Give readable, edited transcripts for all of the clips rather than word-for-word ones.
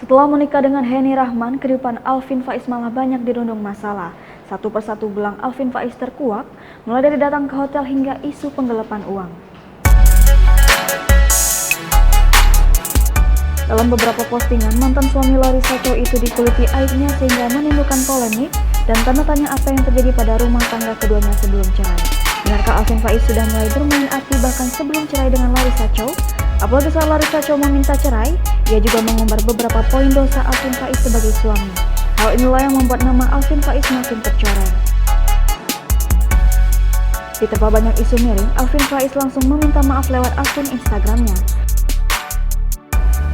Setelah menikah dengan Henny Rahman, kehidupan Alvin Faiz malah banyak dirundung masalah. Satu persatu belang Alvin Faiz terkuak, mulai dari datang ke hotel hingga isu penggelapan uang. Dalam beberapa postingan, mantan suami Larissa Chow itu dikuliti aibnya sehingga menimbulkan polemik dan tanda tanya apa yang terjadi pada rumah tangga keduanya sebelum cerai. Benarkah Alvin Faiz sudah mulai bermain api bahkan sebelum cerai dengan Larissa Chow? Apalagi saat Larissa Chow meminta cerai, ia juga mengumbar beberapa poin dosa Alvin Faiz sebagai suami. Hal inilah yang membuat nama Alvin Faiz makin tercoreng. Diterpa banyak isu miring, Alvin Faiz langsung meminta maaf lewat akun Instagramnya.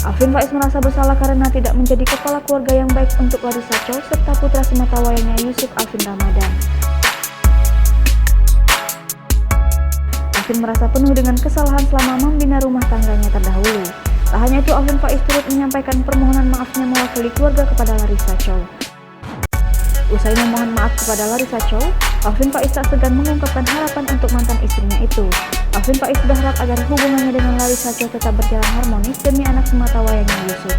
Alvin Faiz merasa bersalah karena tidak menjadi kepala keluarga yang baik untuk Larissa Chow serta putra sematawayangnya Yusuf Alvin Ramadan. Alvin merasa penuh dengan kesalahan selama membina rumah tangganya terdahulu. Tak hanya itu, Alvin Faiz turut menyampaikan permohonan maafnya mewakili keluarga kepada Larissa Chow. Usai memohon maaf kepada Larissa Chow, Alvin Faiz tak segan mengungkapkan harapan untuk mantan istrinya itu. Alvin Faiz berharap agar hubungannya dengan Larissa Chow tetap berjalan harmonis demi anak sematawayangnya Yusuf.